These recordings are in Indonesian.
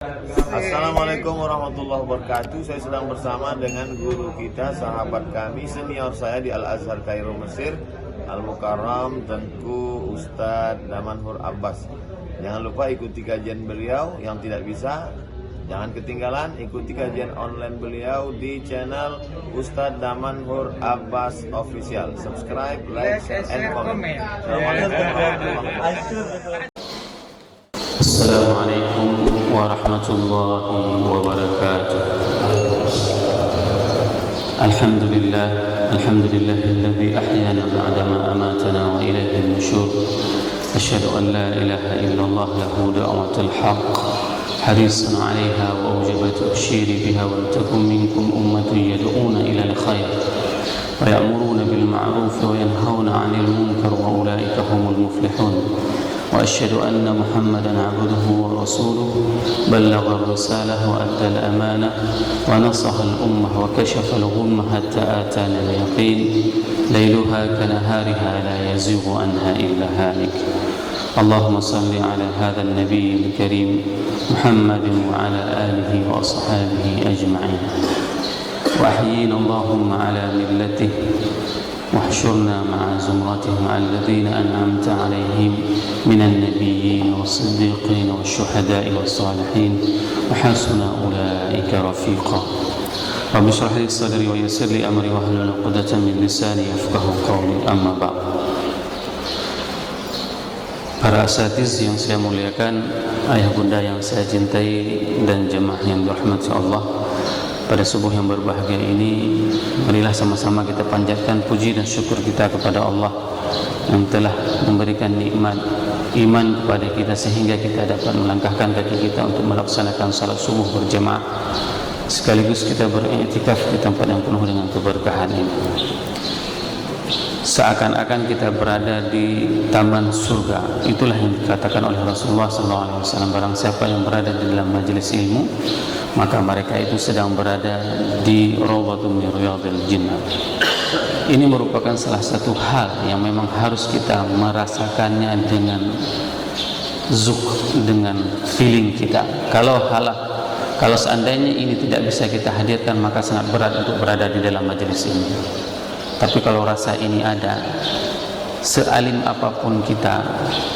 Assalamualaikum warahmatullahi wabarakatuh. Saya sedang bersama dengan guru kita, sahabat kami, senior saya di Al-Azhar Kairo Mesir, Al-Mukarram, Tengku Ustadz Damanhur Abbas. Jangan lupa ikuti kajian beliau. Yang tidak bisa, jangan ketinggalan ikuti kajian online beliau di channel Ustadz Damanhur Abbas Official. Subscribe, like, and comment. Assalamualaikum warahmatullahi wabarakatuh. Alhamdulillahilladzi ahyana ba'dama amatana wa ilaihin nusyur. Asyhadu an la ilaha illallah lahu da'watul haqq harisan 'alaiha wa awjabat usyiri biha wa takum minkum ummatun yad'una ila al-khair wa ya'muruna bil ma'ruf wa yanhauna 'anil munkar wa ulaika humul muflihun. وأشهد أن محمدًا عبده ورسوله بلغ الرسالة وأدى الأمانة ونصح الأمة وكشف الغمة حتى آتانا اليقين ليلها كنهارها لا يزيغ عنها إلا هالك. اللهم صل على هذا النبي الكريم محمد وعلى آله وأصحابه أجمعين وأحيينا اللهم على ملته واحشرنا مع زمرته مع الذين أنعمت عليهم من النبيين والصديقين والشهداء والصالحين وحسن أولئك رفيقا. رب اشرح لي صدري ويسر لي أمري واحلل عقدة من لساني يفقهوا قولي. أما بعد. Para asatiz yang saya muliakan, ayah bunda yang saya cintai, dan jemaah yang dirahmati Allah, pada subuh yang berbahagia ini, marilah sama-sama kita panjatkan puji dan syukur kita kepada Allah yang telah memberikan nikmat iman kepada kita sehingga kita dapat melangkahkan kaki kita untuk melaksanakan salat subuh berjamaah, sekaligus kita beriktikaf di tempat yang penuh dengan keberkahan ini. Seakan-akan kita berada di taman surga. Itulah yang dikatakan oleh Rasulullah SAW. Barang siapa yang berada di dalam majelis ilmu, maka mereka itu sedang berada di rawdatun min riyadil jannah. Ini merupakan salah satu hal yang memang harus kita merasakannya dengan dengan feeling kita. Kalau seandainya ini tidak bisa kita hadirkan, maka sangat berat untuk berada di dalam majelis ini. Tapi kalau rasa ini ada, sealim apapun kita,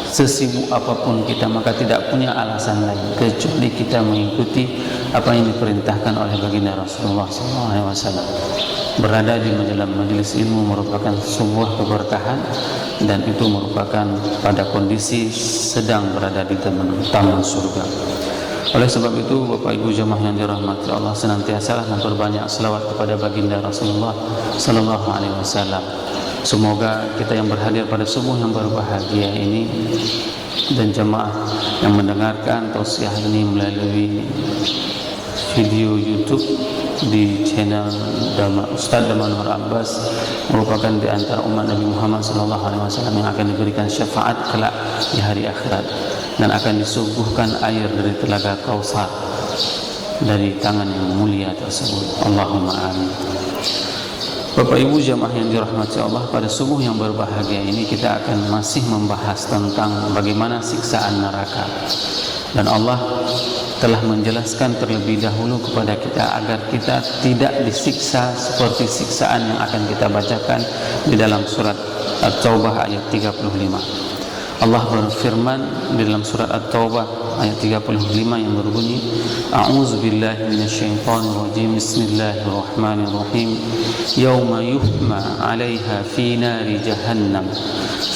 sesibuk apapun kita, maka tidak punya alasan lain kecuali kita mengikuti apa yang diperintahkan oleh baginda Rasulullah SAW. Berada di dalam majelis ilmu merupakan sebuah keberkahan, dan itu merupakan pada kondisi sedang berada di taman surga. Oleh sebab itu, Bapak Ibu jemaah yang dirahmati Allah, senantiasalah memperbanyak selawat kepada baginda Rasulullah sallallahu alaihi wasallam. Semoga kita yang berhadir pada subuh yang berbahagia ini dan jemaah yang mendengarkan tausiah ini melalui video YouTube di channel Ustadz Damanhur Abbas merupakan di antara umat Nabi Muhammad SAW yang akan diberikan syafaat kelak di hari akhirat, dan akan disuguhkan air dari telaga Kausar dari tangan yang mulia tersebut. Allahumma amin. Bapak Ibu jamaah yang dirahmati Allah, pada subuh yang berbahagia ini kita akan masih membahas tentang bagaimana siksaan neraka. Dan Allah telah menjelaskan terlebih dahulu kepada kita agar kita tidak disiksa seperti siksaan yang akan kita bacakan di dalam surat At-Taubah ayat 35. Allah berfirman di dalam surat At-Taubah ayat 35 yang berbunyi, A'udzu billahi minasyaitonir rajim. Bismillahirrahmanirrahim. Yauma yuhma 'alaiha fi nari jahannam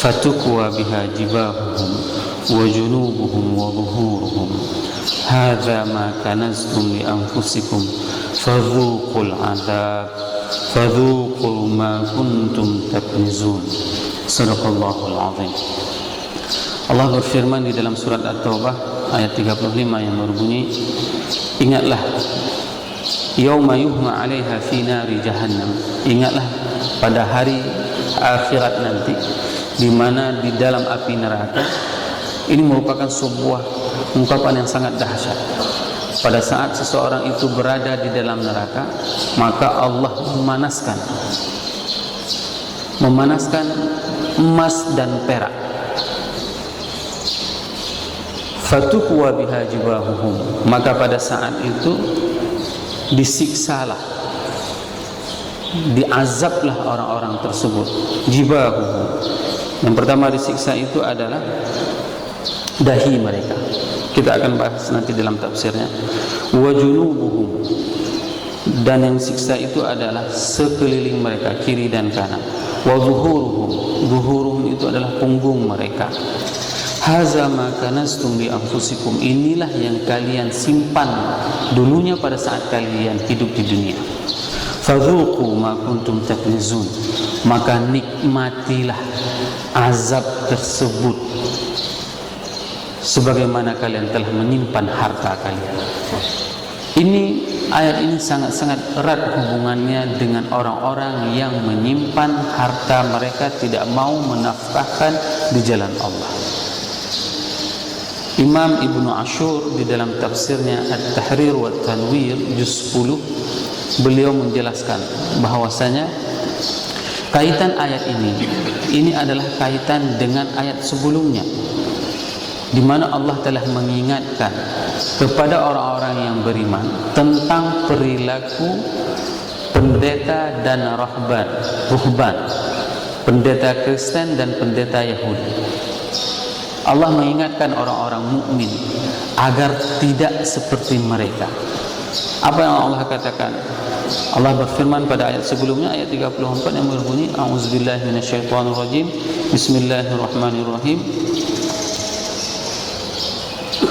fatukwa biha jibahuhum wa junubuhum wa zuhuruhum. Hadza ma kanaztum li anfusikum fadhuqul 'adzab fadhuqu ma kuntum taknizun. Shadaqallahul 'azim. Allah berfirman di dalam surat At-Taubah ayat 35 yang berbunyi, ingatlah yauma yuhma 'alaiha fi nari jahannam, ingatlah pada hari akhirat nanti di mana di dalam api neraka. Ini merupakan sebuah ungkapan yang sangat dahsyat. Pada saat seseorang itu berada di dalam neraka, maka Allah memanaskan emas dan perak. Fatukwa biha jibahuhum, maka pada saat itu disiksalah, diazablah orang-orang tersebut. Jibahuhum, yang pertama disiksa itu adalah dahi mereka, kita akan bahas nanti dalam tafsirnya. Wa junubuhum, dan yang siksa itu adalah sekeliling mereka, kiri dan kanan. Wa zuhuruhum, zuhuruhum itu adalah punggung mereka. Haza ma kanastum li anfusikum, inilah yang kalian simpan dulunya pada saat kalian hidup di dunia. Fadzuqu ma kuntum taknizun, maka nikmatilah azab tersebut sebagaimana kalian telah menyimpan harta kalian. Ini ayat ini sangat-sangat erat hubungannya dengan orang-orang yang menyimpan harta mereka, tidak mau menafkahkan di jalan Allah. Imam Ibnu Ashur di dalam tafsirnya At-Tahrir wa Tanwir juz 10, beliau menjelaskan bahwasanya kaitan ayat ini adalah kaitan dengan ayat sebelumnya, di mana Allah telah mengingatkan kepada orang-orang yang beriman tentang perilaku pendeta dan ruhban, pendeta Kristen dan pendeta Yahudi. Allah mengingatkan orang-orang mukmin agar tidak seperti mereka. Apa yang Allah katakan? Allah berfirman pada ayat sebelumnya, ayat 34 yang berbunyi, A'udzubillahi minasyaitonirrajim, Bismillahirrahmanirrahim.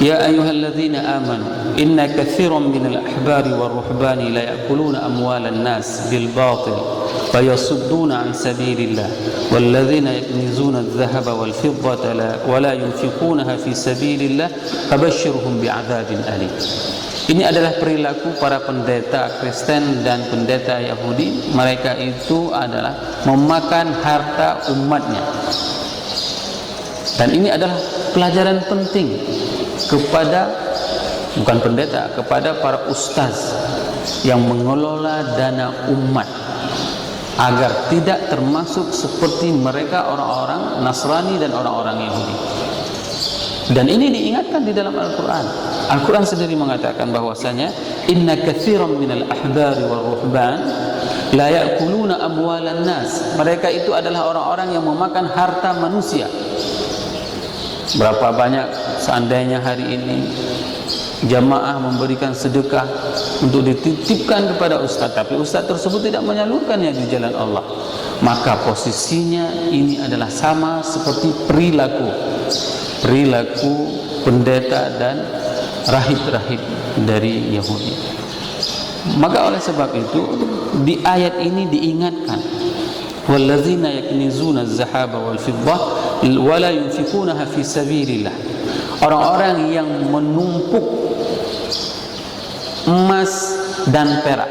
Ya ayyuhalladzina amanu inna katsiran minal ahbari war-ruhbani la ya'kuluna amwalan nas bil batil wa yasudduna an sabilillah walladzina yaknizuna adh-dhahaba wal fiddata wa la yunfiqunaha fi sabilillah fabashshirhum bi'adzabin alim. Ini adalah perilaku para pendeta Kristen dan pendeta Yahudi. Mereka itu adalah memakan harta umatnya. Dan ini adalah pelajaran penting kepada, bukan pendeta, kepada para ustaz yang mengelola dana umat, agar tidak termasuk seperti mereka orang-orang Nasrani dan orang-orang Yahudi. Dan ini diingatkan di dalam Al-Quran. Al-Quran sendiri mengatakan bahwasanya inna katsiran minal ahbari war ruhban la ya'kuluna amwalan nas, mereka itu adalah orang-orang yang memakan harta manusia. Berapa banyak seandainya hari ini jamaah memberikan sedekah untuk dititipkan kepada ustaz, tapi ustaz tersebut tidak menyalurkannya di jalan Allah, maka posisinya ini adalah sama seperti perilaku pendeta dan rahib-rahib dari Yahudi. Maka oleh sebab itu di ayat ini diingatkan, walladzina yaknizuna az-zahaba wal fiddah wa la yunfikunaha fi sabilillah, orang-orang yang menumpuk emas dan perak,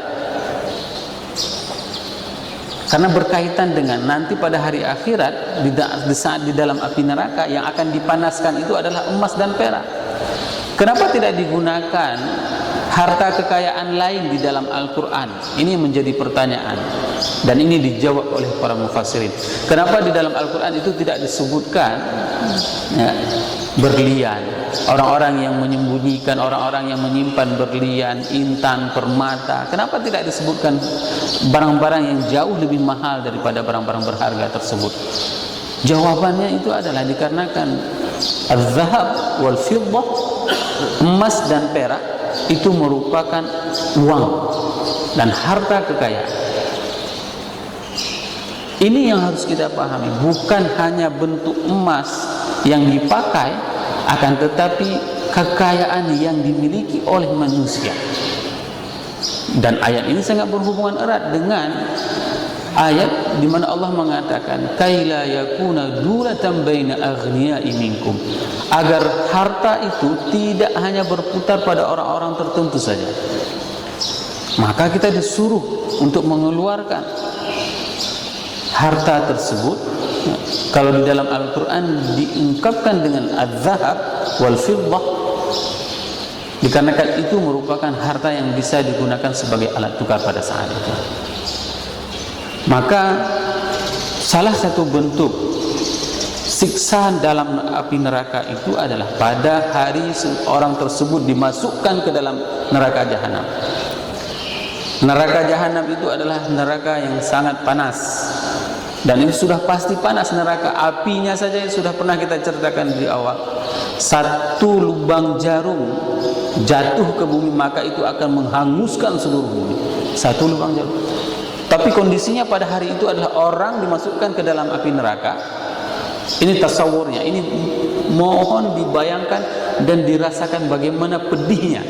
karena berkaitan dengan nanti pada hari akhirat di saat di dalam api neraka yang akan dipanaskan itu adalah emas dan perak. Kenapa tidak digunakan harta kekayaan lain di dalam Al-Quran? Ini menjadi pertanyaan, dan ini dijawab oleh para mufassirin. Kenapa di dalam Al-Quran itu tidak disebutkan berlian, orang-orang yang menyembunyikan, orang-orang yang menyimpan berlian, intan, permata? Kenapa tidak disebutkan barang-barang yang jauh lebih mahal daripada barang-barang berharga tersebut? Jawabannya itu adalah dikarenakan az-zahab wal fiddah, emas dan perak, itu merupakan uang dan harta kekayaan. Ini yang harus kita pahami, bukan hanya bentuk emas yang dipakai, akan tetapi kekayaan yang dimiliki oleh manusia. Dan ayat ini sangat berhubungan erat dengan ayat di mana Allah mengatakan kaila yakuna dulatan baina aghniya'i minkum, agar harta itu tidak hanya berputar pada orang-orang tertentu saja. Maka kita disuruh untuk mengeluarkan harta tersebut. Kalau di dalam Al-Quran diungkapkan dengan az-zahab wal fiddah, dikarenakan itu merupakan harta yang bisa digunakan sebagai alat tukar pada saat itu. Maka salah satu bentuk siksa dalam api neraka itu adalah pada hari orang tersebut dimasukkan ke dalam neraka jahanam. Neraka jahanam itu adalah neraka yang sangat panas, dan ini sudah pasti panas. Neraka apinya saja sudah pernah kita ceritakan di awal. Satu lubang jarum jatuh ke bumi maka itu akan menghanguskan seluruh bumi. Satu lubang jarum. Tapi kondisinya pada hari itu adalah orang dimasukkan ke dalam api neraka. Ini tasawurnya. Ini mohon dibayangkan dan dirasakan bagaimana pedihnya.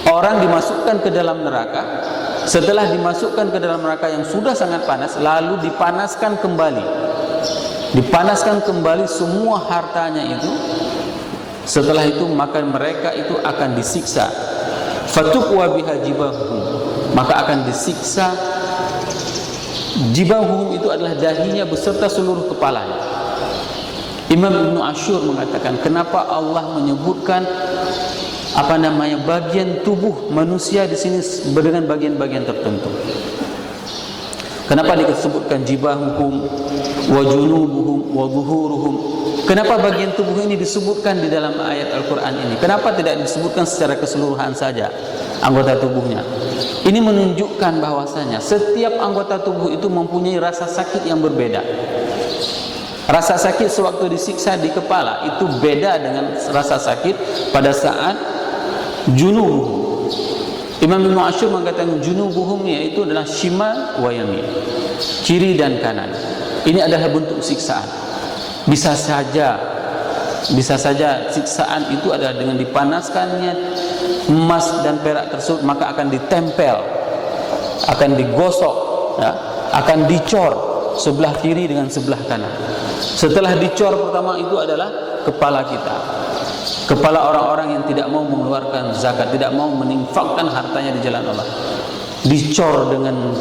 Orang dimasukkan ke dalam neraka. Setelah dimasukkan ke dalam neraka yang sudah sangat panas, lalu dipanaskan kembali. Dipanaskan kembali semua hartanya itu. Setelah itu maka mereka itu akan disiksa. Fatuqwa biha jibahuhum. Maka akan disiksa. Jibahuhum itu adalah dahinya beserta seluruh kepalanya. Imam Ibn Ashur mengatakan, kenapa Allah menyebutkan bagian tubuh manusia di sini dengan bagian-bagian tertentu? Kenapa disebutkan jibahuhum wa junubuhum wa zuhuruhum? Kenapa bagian tubuh ini disebutkan di dalam ayat Al-Quran ini? Kenapa tidak disebutkan secara keseluruhan saja anggota tubuhnya? Ini menunjukkan bahwasanya setiap anggota tubuh itu mempunyai rasa sakit yang berbeda. Rasa sakit sewaktu disiksa di kepala itu beda dengan rasa sakit pada saat junubuhum. Imam Ibn Ashur mengatakan junubuhum yaitu adalah shimal wa yamin, kiri dan kanan. Ini adalah bentuk siksaan. Bisa saja siksaan itu adalah dengan dipanaskannya emas dan perak tersebut, maka akan ditempel, akan digosok, ya, akan dicor sebelah kiri dengan sebelah kanan. Setelah dicor pertama itu adalah kepala kita, kepala orang-orang yang tidak mau mengeluarkan zakat, tidak mau menginfakkan hartanya di jalan Allah, dicor dengan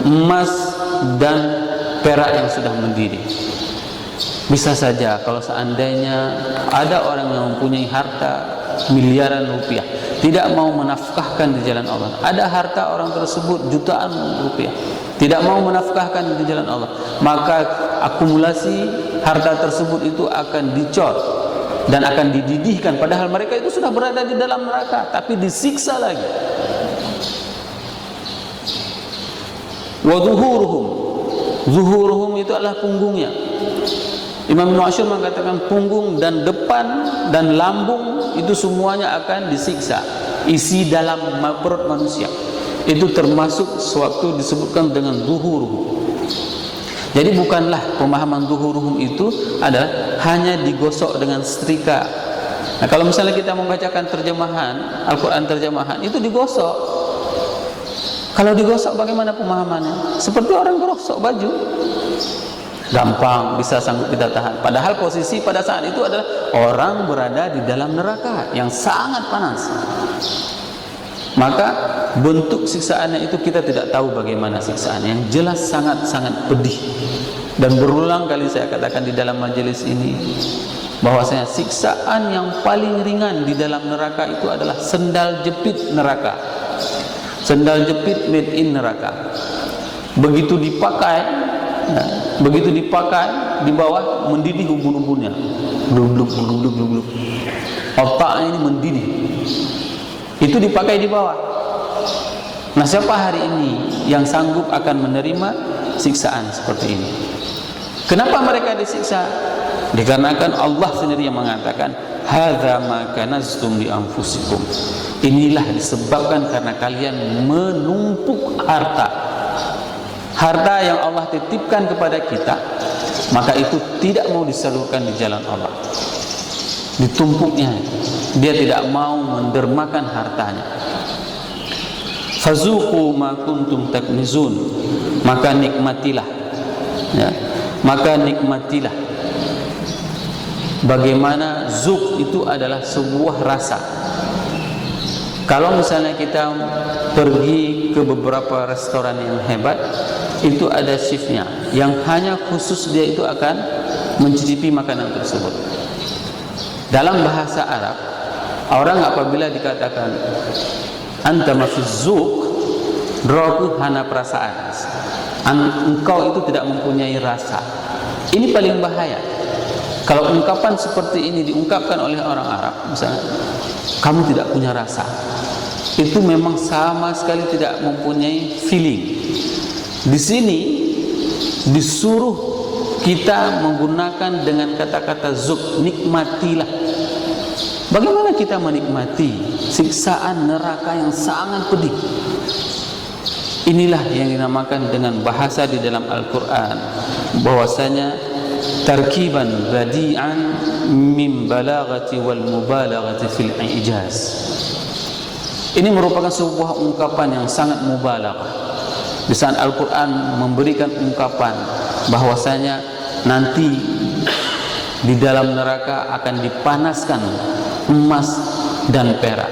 emas dan perak yang sudah mendidih. Bisa saja kalau seandainya ada orang yang mempunyai harta miliaran rupiah, tidak mau menafkahkan di jalan Allah. Ada harta orang tersebut jutaan rupiah, tidak mau menafkahkan di jalan Allah, maka akumulasi harta tersebut itu akan dicor dan akan dididihkan. Padahal mereka itu sudah berada di dalam neraka, tapi disiksa lagi. Wa zuhuruhum, zuhuruhum itu adalah punggungnya. Imam Ibn Ashur mengatakan punggung dan depan dan lambung itu semuanya akan disiksa. Isi dalam perut manusia itu termasuk sewaktu disebutkan dengan zuhuruhum. Jadi bukanlah pemahaman zuhuruhum itu adalah hanya digosok dengan setrika. Nah, kalau misalnya kita membacakan terjemahan Al-Quran, terjemahan itu digosok. Kalau digosok bagaimana pemahamannya? Seperti orang gosok baju. Gampang, bisa sanggup kita tahan. Padahal posisi pada saat itu adalah orang berada di dalam neraka yang sangat panas. Maka bentuk siksaannya itu kita tidak tahu bagaimana siksaannya. Yang jelas sangat-sangat pedih. Dan berulang kali saya katakan di dalam majelis ini bahwasanya siksaan yang paling ringan di dalam neraka itu adalah sendal jepit neraka. Sendal jepit made in neraka. Begitu dipakai di bawah mendidih ubun-ubunnya, blub. Otaknya ini mendidih. Itu dipakai di bawah. Nah, siapa hari ini yang sanggup akan menerima siksaan seperti ini? Kenapa mereka disiksa? Dikarenakan Allah sendiri yang mengatakan, hadza ma kanaztum li anfusikum. Inilah disebabkan karena kalian menumpuk harta. Harta yang Allah titipkan kepada kita, maka itu tidak mau disalurkan di jalan Allah. Ditumpuknya, dia tidak mau mendermakan hartanya. Fazuqu ma kuntum taknizun, maka nikmatilah, ya, maka nikmatilah. Bagaimana zuk itu adalah sebuah rasa. Kalau misalnya kita pergi ke beberapa restoran yang hebat, itu ada shiftnya yang hanya khusus dia itu akan mencicipi makanan tersebut. Dalam bahasa Arab, orang apabila dikatakan anta mafiz zuq, droku hana perasaan, engkau itu tidak mempunyai rasa. Ini paling bahaya. Kalau ungkapan seperti ini diungkapkan oleh orang Arab, misalnya, kamu tidak punya rasa, itu memang sama sekali tidak mempunyai feeling. Di sini disuruh kita menggunakan dengan kata-kata zuk, nikmatilah. Bagaimana kita menikmati siksaan neraka yang sangat pedih? Inilah yang dinamakan dengan bahasa di dalam Al-Quran, bahwasanya tarkiban badi'an min balaghati wal mubalaghati fil i'jaz. Ini merupakan sebuah ungkapan yang sangat mubalaghah. Di saat Al-Quran memberikan ungkapan bahwasanya nanti di dalam neraka akan dipanaskan emas dan perak,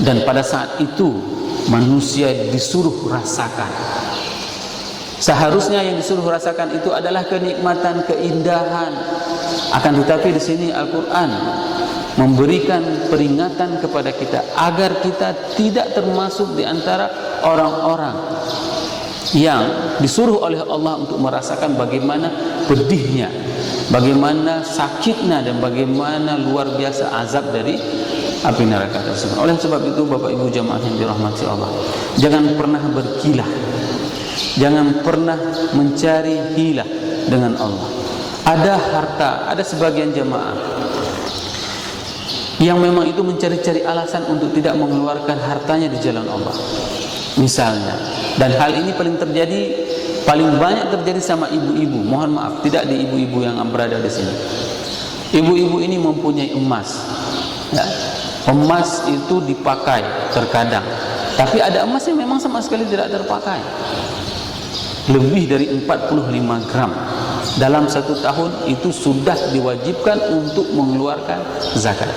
dan pada saat itu manusia disuruh rasakan. Seharusnya yang disuruh rasakan itu adalah kenikmatan, keindahan. Akan tetapi di sini Al-Quran memberikan peringatan kepada kita agar kita tidak termasuk di antara orang-orang yang disuruh oleh Allah untuk merasakan bagaimana pedihnya, bagaimana sakitnya, dan bagaimana luar biasa azab dari api neraka tersebut. Oleh sebab itu, Bapak Ibu jamaah yang dirahmati Allah, jangan pernah berkilah, jangan pernah mencari hilah dengan Allah. Ada harta, ada sebagian jamaah yang memang itu mencari-cari alasan untuk tidak mengeluarkan hartanya di jalan Allah, misalnya. Dan hal ini paling banyak terjadi sama ibu-ibu. Mohon maaf, tidak di ibu-ibu yang berada di sini. Ibu-ibu ini mempunyai emas, ya. Emas itu dipakai terkadang, tapi ada emas yang memang sama sekali tidak terpakai. Lebih dari 45 gram dalam satu tahun itu sudah diwajibkan untuk mengeluarkan zakat.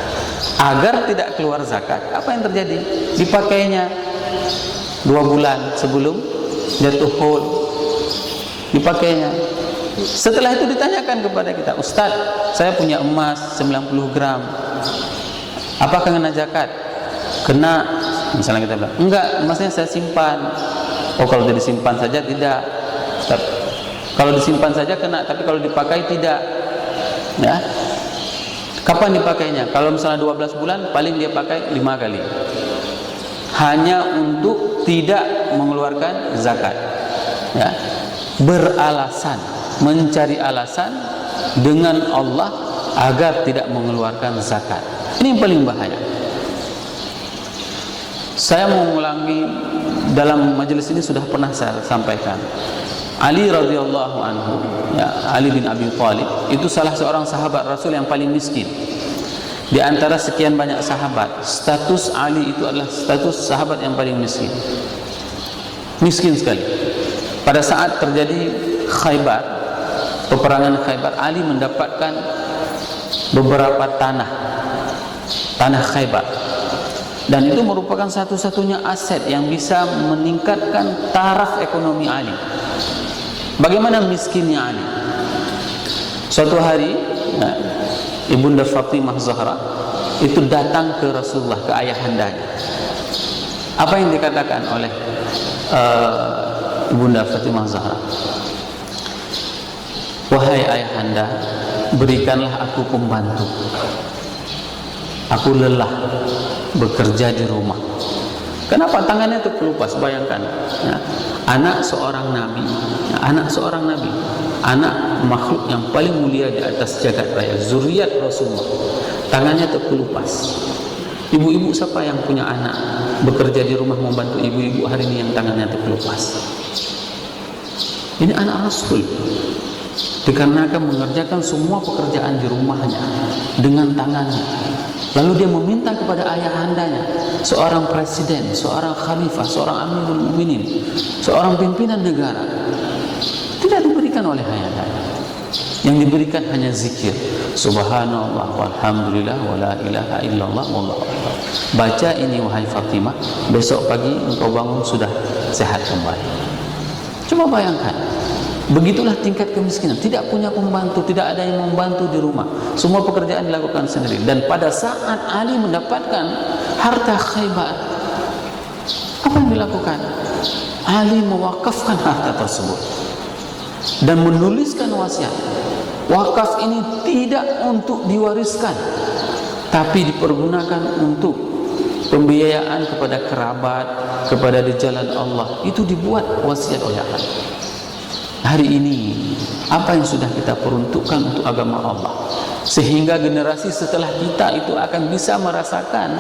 Agar tidak keluar zakat, apa yang terjadi? Dipakainya 2 bulan sebelum jatuh haul, dipakainya. Setelah itu ditanyakan kepada kita, Ustaz, saya punya emas 90 gram, apakah kena zakat? Kena. Misalnya kita bilang, enggak, emasnya saya simpan. Oh, kalau disimpan saja tidak. Kalau disimpan saja kena, tapi kalau dipakai tidak. Ya. Kapan dipakainya? Kalau misalnya 12 bulan, paling dia pakai 5 kali. Hanya untuk tidak mengeluarkan zakat. Ya. Beralasan, mencari alasan dengan Allah agar tidak mengeluarkan zakat. Ini yang paling bahaya. Saya mengulangi, dalam majelis ini sudah pernah saya sampaikan. Ali radhiyallahu anhu, ya, Ali bin Abi Thalib itu salah seorang sahabat Rasul yang paling miskin. Di antara sekian banyak sahabat, status Ali itu adalah status sahabat yang paling miskin. Miskin sekali. Pada saat terjadi Khaybar, peperangan Khaybar, Ali mendapatkan beberapa tanah Khaybar, dan itu merupakan satu-satunya aset yang bisa meningkatkan taraf ekonomi Ali. Bagaimana miskinnya Ali? Suatu hari, ya, Ibunda Fatimah Zahra itu datang ke Rasulullah, ke ayahandanya. Apa yang dikatakan oleh Ibunda Fatimah Zahra? Wahai ayahanda, berikanlah aku pembantu. Aku lelah bekerja di rumah. Kenapa? Tangannya terkelupas. Bayangkan, ya, anak seorang nabi, ya, anak makhluk yang paling mulia di atas jagat raya, zuriat Rasulullah, tangannya terkelupas. Ibu-ibu siapa yang punya anak bekerja di rumah membantu ibu-ibu hari ini yang tangannya terkelupas? Ini anak Rasul, dikarenakan mengerjakan semua pekerjaan di rumahnya dengan tangannya. Lalu dia meminta kepada ayahandanya, seorang presiden, seorang khalifah, seorang amirul mukminin, seorang pimpinan negara. Tidak diberikan oleh ayahandanya. Yang diberikan hanya zikir, subhanallah walhamdulillah wala ilaha illallah wallahu akbar. Baca ini wahai Fatimah, besok pagi engkau bangun sudah sehat kembali. Coba bayangkan, begitulah tingkat kemiskinan. Tidak punya pembantu, tidak ada yang membantu di rumah. Semua pekerjaan dilakukan sendiri. Dan pada saat Ali mendapatkan harta Khaybar, apa yang dilakukan? Ali mewakafkan harta tersebut dan menuliskan wasiat. Wakaf ini tidak untuk diwariskan, tapi dipergunakan untuk pembiayaan kepada kerabat, kepada di jalan Allah. Itu dibuat wasiat oleh Allah. Hari ini apa yang sudah kita peruntukkan untuk agama Allah, sehingga generasi setelah kita itu akan bisa merasakan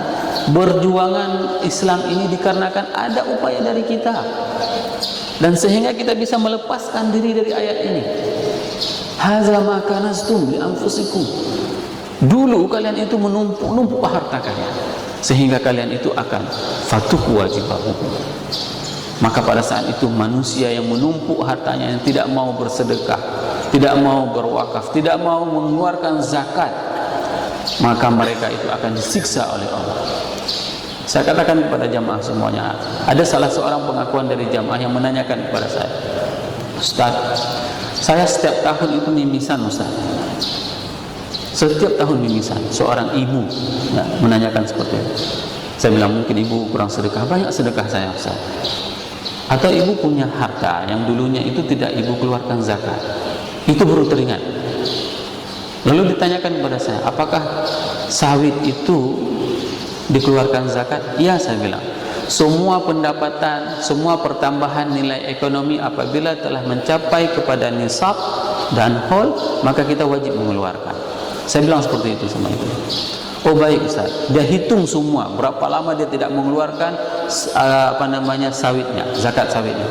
perjuangan Islam ini dikarenakan ada upaya dari kita, dan sehingga kita bisa melepaskan diri dari ayat ini. Hadza ma kanastum li anfusikum. Dulu kalian itu menumpuk harta kalian, sehingga kalian itu akan fatuhu wajibahu. Maka pada saat itu manusia yang menumpuk hartanya, yang tidak mau bersedekah, tidak mau berwakaf, tidak mau mengeluarkan zakat, maka mereka itu akan disiksa oleh Allah. Saya katakan kepada jamaah semuanya, ada salah seorang pengakuan dari jamaah yang menanyakan kepada saya, Ustaz, saya setiap tahun itu mimisan Ustaz. Setiap tahun mimisan. Seorang ibu ya, menanyakan seperti itu. Saya bilang, mungkin ibu kurang sedekah. Banyak sedekah saya Ustaz. Atau ibu punya harta yang dulunya itu tidak ibu keluarkan zakat, itu baru teringat. Lalu ditanyakan kepada saya, apakah sawit itu dikeluarkan zakat? Iya, saya bilang. Semua pendapatan, semua pertambahan nilai ekonomi apabila telah mencapai kepada nisab dan haul, maka kita wajib mengeluarkan. Saya bilang seperti itu sama itu. Oh baik Ustaz, dia hitung semua berapa lama dia tidak mengeluarkan sawitnya, zakat sawitnya.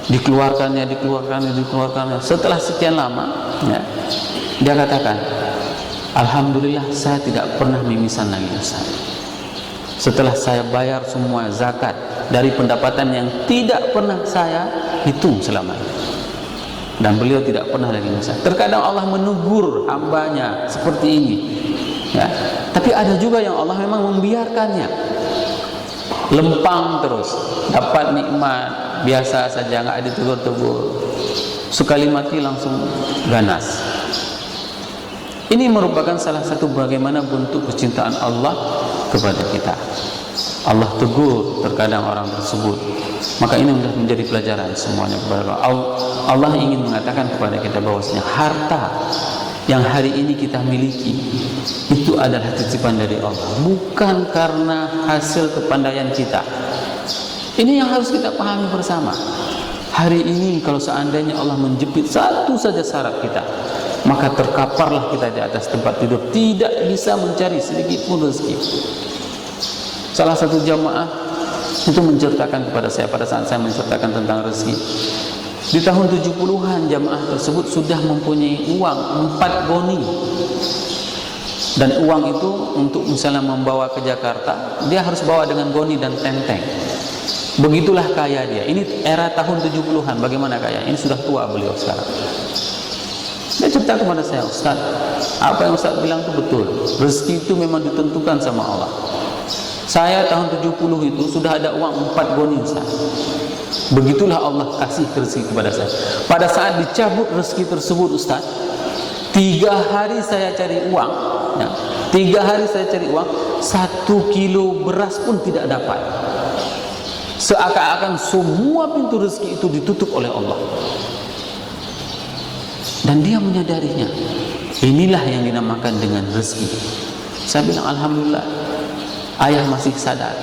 Dikeluarkannya. Setelah sekian lama, ya, dia katakan, alhamdulillah saya tidak pernah mimisan lagi Ustaz. Setelah saya bayar semua zakat dari pendapatan yang tidak pernah saya hitung selama ini. Dan beliau tidak pernah lagi mimisan. Terkadang Allah menegur hambanya seperti ini, ya. Tapi ada juga yang Allah memang membiarkannya lempang terus, dapat nikmat biasa saja, nggak ditegur-tegur, sekali mati langsung ganas. Ini merupakan salah satu bagaimana bentuk kecintaan Allah kepada kita. Allah tegur terkadang orang tersebut. Maka ini sudah menjadi pelajaran semuanya kepada Allah. Allah ingin mengatakan kepada kita bahwasanya harta yang hari ini kita miliki itu adalah titipan dari Allah, bukan karena hasil kepandaian kita. Ini yang harus kita pahami bersama. Hari ini kalau seandainya Allah menjepit satu saja syarat kita, maka terkaparlah kita di atas tempat tidur, tidak bisa mencari sedikit pun rezeki. Salah satu jamaah itu menceritakan kepada saya pada saat saya menceritakan tentang rezeki. Di tahun 70-an jamaah tersebut sudah mempunyai uang 4 goni. Dan uang itu untuk misalnya membawa ke Jakarta, dia harus bawa dengan goni dan tenteng. Begitulah kaya dia. Ini era tahun 70-an, bagaimana kaya? Ini sudah tua beliau sekarang. Dia cerita kepada saya, Ustaz, apa yang Ustaz bilang itu betul. Rezeki itu memang ditentukan sama Allah. Saya tahun 70 itu sudah ada uang 4 goni Ustaz. Begitulah Allah kasih rezeki kepada saya. Pada saat dicabut rezeki tersebut Ustaz, 3 hari saya cari uang, ya, 3 hari saya cari uang, 1 kilo beras pun tidak dapat. Seakan-akan semua pintu rezeki itu ditutup oleh Allah. Dan dia menyadarinya. Inilah yang dinamakan dengan rezeki. Saya bilang alhamdulillah, ayah masih sadar.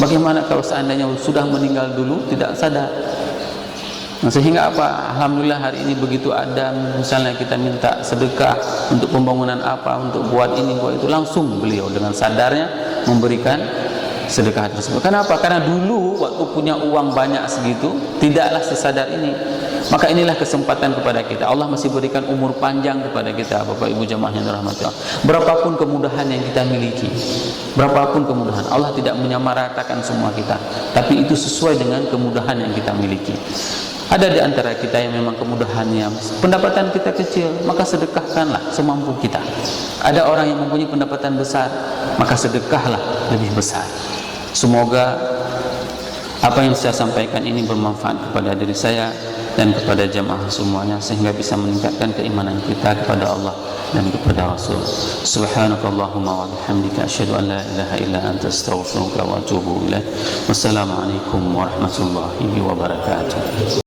Bagaimana kalau seandainya sudah meninggal dulu tidak sadar? Nah, sehingga apa? Alhamdulillah hari ini begitu ada misalnya kita minta sedekah untuk pembangunan apa, untuk buat ini, buat itu, langsung beliau dengan sadarnya memberikan sedekah tersebut. Kenapa? Karena dulu waktu punya uang banyak segitu tidaklah sesadar ini. Maka inilah kesempatan kepada kita. Allah masih berikan umur panjang kepada kita, Bapak Ibu jamaah yang dirahmati Allah. Berapapun kemudahan yang kita miliki, berapapun kemudahan, Allah tidak menyamaratakan semua kita, tapi itu sesuai dengan kemudahan yang kita miliki. Ada di antara kita yang memang kemudahannya pendapatan kita kecil, maka sedekahkanlah semampu kita. Ada orang yang mempunyai pendapatan besar, maka sedekahlah lebih besar. Semoga apa yang saya sampaikan ini bermanfaat kepada diri saya dan kepada jamaah semuanya, sehingga bisa meningkatkan keimanan kita kepada Allah dan kepada Rasul. Subhanakallahumma wa bihamdika asyhadu an la ilaha illa anta astaghfiruka wa atubu ilaik. Wassalamualaikum warahmatullahi wabarakatuh.